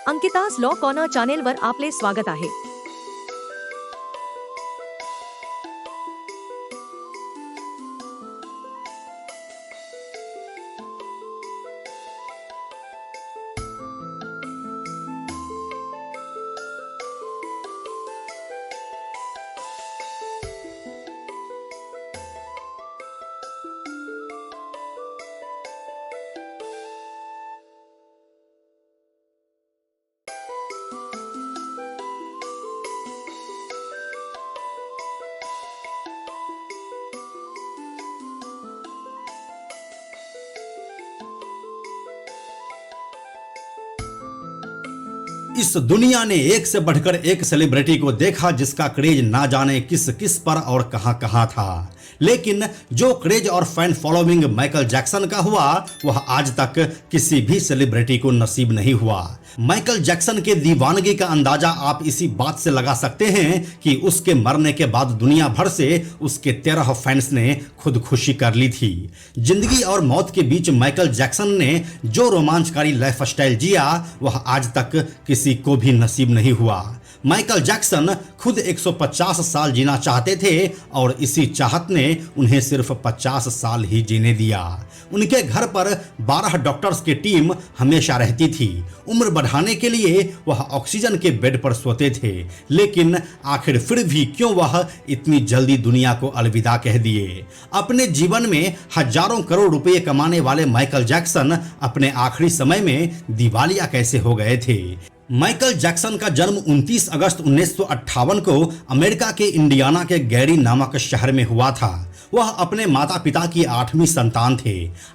अंकितास law corner चॅनेलवर आपले स्वागत आहे। इस दुनिया ने एक से बढ़कर एक सेलिब्रिटी को देखा जिसका क्रेज ना जाने किस किस पर और कहां कहां था, लेकिन जो क्रेज और फैन फॉलोइंग माइकल जैक्सन का हुआ वह आज तक किसी भी सेलिब्रिटी को नसीब नहीं हुआ। माइकल जैक्सन के दीवानगी का अंदाजा आप इसी बात से लगा सकते हैं कि उसके मरने के बाद दुनिया भर से उसके 13 फैंस ने खुदकुशी कर ली थी। जिंदगी और मौत के बीच माइकल जैक्सन ने जो रोमांचकारी लाइफस्टाइल जिया वह आज तक किसी को भी नसीब नहीं हुआ। माइकल जैक्सन खुद 150 साल जीना चाहते थे और इसी चाहत ने उन्हें सिर्फ 50 साल ही जीने दिया। उनके घर पर 12 डॉक्टर्स की टीम हमेशा रहती थी। उम्र बढ़ाने के लिए वह ऑक्सीजन के बेड पर सोते थे, लेकिन आखिर फिर भी क्यों वह इतनी जल्दी दुनिया को अलविदा कह दिए। अपने जीवन में हजारों करोड़ रुपए कमाने वाले माइकल जैक्सन अपने आखिरी समय में दिवालिया कैसे हो गए थे। माइकल जैक्सन का जन्म 29 अगस्त 1958 को अमेरिका के इंडियाना के गैरी नामक शहर में हुआ था। वह अपने माता पिता की 8वीं संतान थे।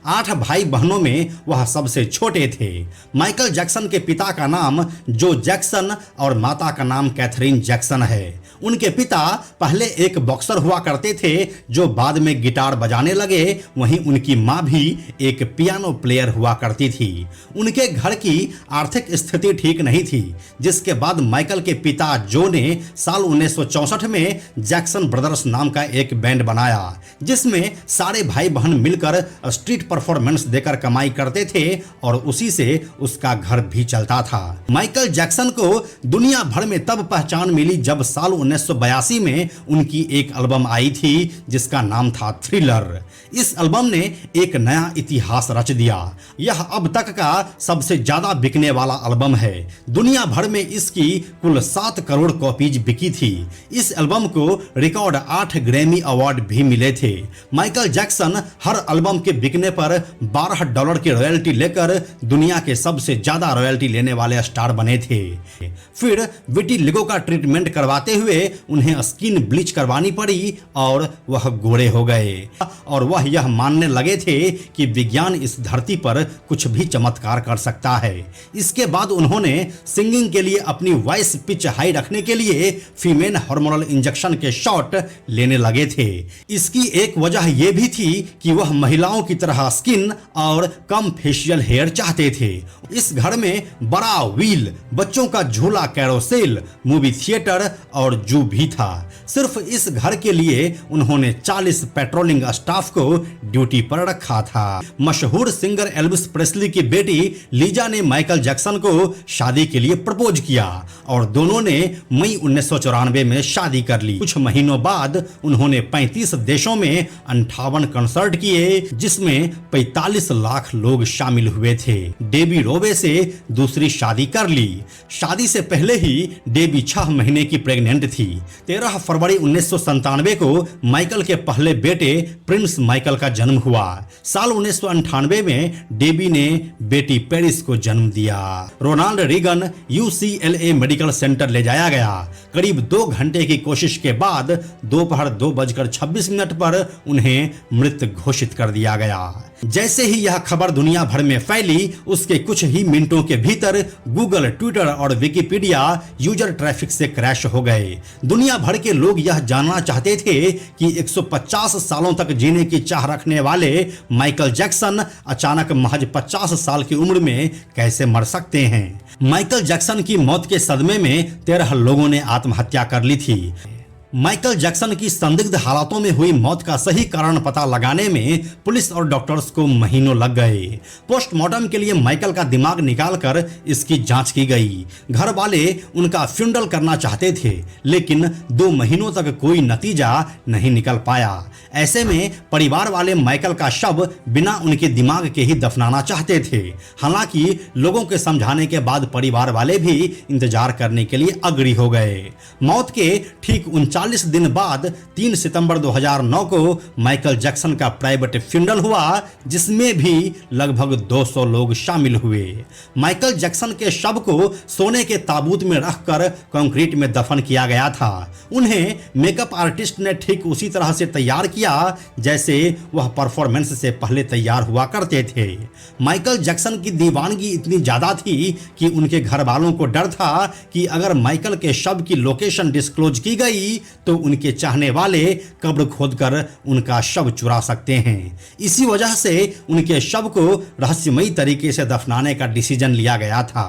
8 भाई बहनों में वह सबसे छोटे थे। माइकल जैक्सन के पिता का नाम जो जैक्सन और माता का नाम कैथरीन जैक्सन है। उनके पिता पहले एक बॉक्सर हुआ करते थे जो बाद में गिटार बजाने लगे। वहीं उनकी मां भी एक पियानो प्लेयर हुआ करती थी। उनके घर की आर्थिक स्थिति ठीक नहीं थी, जिसके बाद माइकल के पिता जो ने साल 1964 में जैक्सन ब्रदर्स नाम का एक बैंड बनाया, जिसमें सारे भाई बहन मिलकर स्ट्रीट परफॉर्मेंस देकर कमाई करते थे और उसी से उसका घर भी चलता था। माइकल जैक्सन को दुनिया भर में तब पहचान मिली जब साल 1982 में उनकी एक एल्बम आई थी जिसका नाम था थ्रिलर। इस एल्बम ने एक नया इतिहास रच दिया। यह अब तक का सबसे ज्यादा बिकने वाला एल्बम है। दुनिया भर में इसकी कुल 7 करोड़ कॉपीज बिकी थी। इस एल्बम को रिकॉर्ड 8 ग्रैमी अवार्ड भी मिले थे। माइकल जैक्सन हर एल्बम के बिकने पर $12 की रॉयल्टी लेकर दुनिया के सबसे ज्यादा रॉयल्टी लेने वाले स्टार बने थे। फिर विटिलिगो का ट्रीटमेंट करवाते हुए उन्हें स्किन ब्लीच करवानी पड़ी और वह गोरे हो गए और वह यह मानने लगे थे कि विज्ञान इस धरती पर कुछ भी चमत्कार कर सकता है। इसके बाद उन्होंने सिंगिंग के लिए अपनी वॉइस पिच हाई रखने के लिए फीमेल हार्मोनल इंजेक्शन के शॉट लेने लगे थे। इसकी एक वजह यह भी थी कि वह महिलाओं की तरह स्किन और कम फेशियल हेयर चाहते थे। इस घर में बड़ा व्हील, बच्चों का झूला, कैरोसेल, मूवी थिएटर और जू भी था। सिर्फ इस घर के लिए उन्होंने 40 पेट्रोलिंग स्टाफ को ड्यूटी पर रखा था। मशहूर सिंगर एल्विस प्रेस्ली की बेटी लीजा ने माइकल जैक्सन को शादी के लिए प्रपोज किया और दोनों ने मई 1994 में शादी कर ली। कुछ महीनों बाद उन्होंने 35 देशों में 58 कंसर्ट किए, जिसमें 45 लाख लोग शामिल हुए थे। डेबी रोवे से दूसरी शादी कर ली। शादी से पहले ही डेबी 6 महीने की प्रेग्नेंट थी। 13 फरवरी 1997 को माइकल के पहले बेटे प्रिंस माइकल का जन्म हुआ। साल 1998 में डेबी ने बेटी पेरिस को जन्म दिया। Ronald Reagan UCLA medical centre ले जाया गया। करीब 2 घंटे की कोशिश के बाद दोपहर 2:26 पर उन्हें मृत घोषित कर दिया गया। जैसे ही यह खबर दुनिया भर में फैली, उसके कुछ ही मिनटों के भीतर गूगल, ट्विटर और विकिपीडिया यूजर ट्रैफिक से क्रैश हो गए। दुनिया भर के लोग यह जानना चाहते थे कि 150 सालों तक जीने की चाह रखने वाले माइकल जैक्सन अचानक महज 50 साल की उम्र में कैसे मर सकते हैं। माइकल जैक्सन की मौत के सदमे में 13 लोगों ने आत्महत्या कर ली थी। माइकल जैक्सन की संदिग्ध हालातों में हुई मौत का सही कारण पता लगाने में पुलिस और डॉक्टर्स को महीनों लग गए। पोस्टमार्टम के लिए माइकल का दिमाग निकालकर इसकी जांच की गई। घर वाले उनका फ्यूनरल करना चाहते थे, लेकिन 2 महीनों तक कोई नतीजा नहीं निकल पाया। ऐसे में परिवार वाले माइकल का शव बिना उनके दिमाग के ही दफनाना चाहते थे। हालांकि लोगों के समझाने के बाद परिवार वाले भी इंतजार करने के लिए अग्री हो गए। मौत के ठीक 39 दिन बाद 3 सितंबर 2009 को माइकल जैक्सन का प्राइवेट फ्यूनरल हुआ, जिसमें भी लगभग 200 लोग शामिल हुए। माइकल जैक्सन के शव को सोने के ताबूत में रखकर कंक्रीट में दफन किया गया था। उन्हें मेकअप आर्टिस्ट ने ठीक उसी तरह से तैयार किया जैसे वह परफॉर्मेंस से पहले तैयार हुआ करते थे। माइकल जैक्सन की दीवानगी इतनी ज्यादा थी कि उनके घर वालों को डर था कि अगर माइकल के शव की लोकेशन डिस्क्लोज की गई तो उनके चाहने वाले कब्र खोदकर उनका शव चुरा सकते हैं। इसी वजह से उनके शव को रहस्यमयी तरीके से दफनाने का डिसीजन लिया गया था।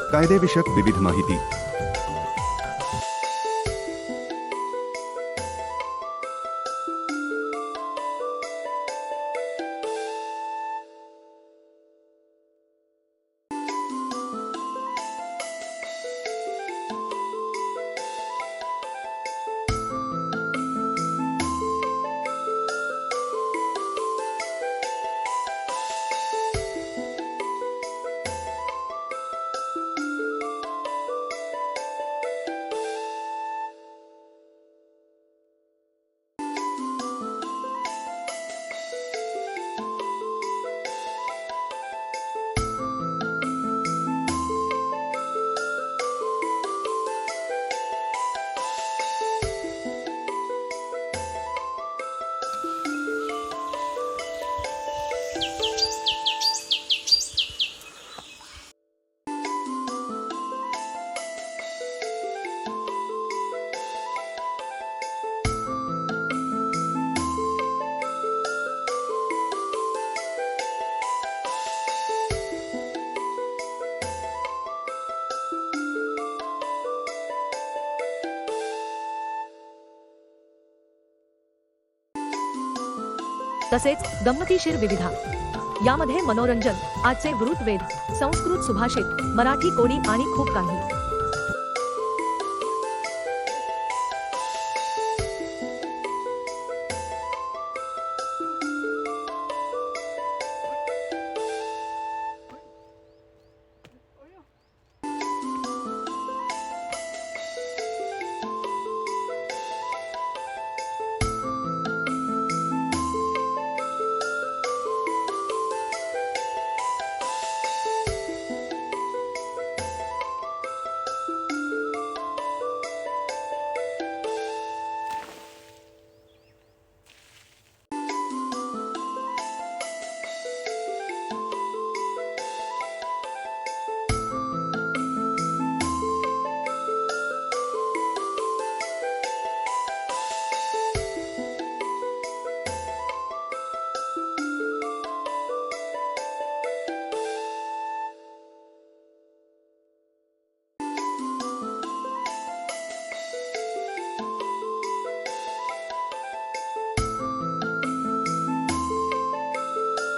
कायदेविषयक विविध माहिती। तसेच गंमतीशीर विविधा, यामध्ये मनोरंजन, आजचे वृत्तवेध, संस्कृत सुभाषित, मराठी कोडी आणि खूप काही।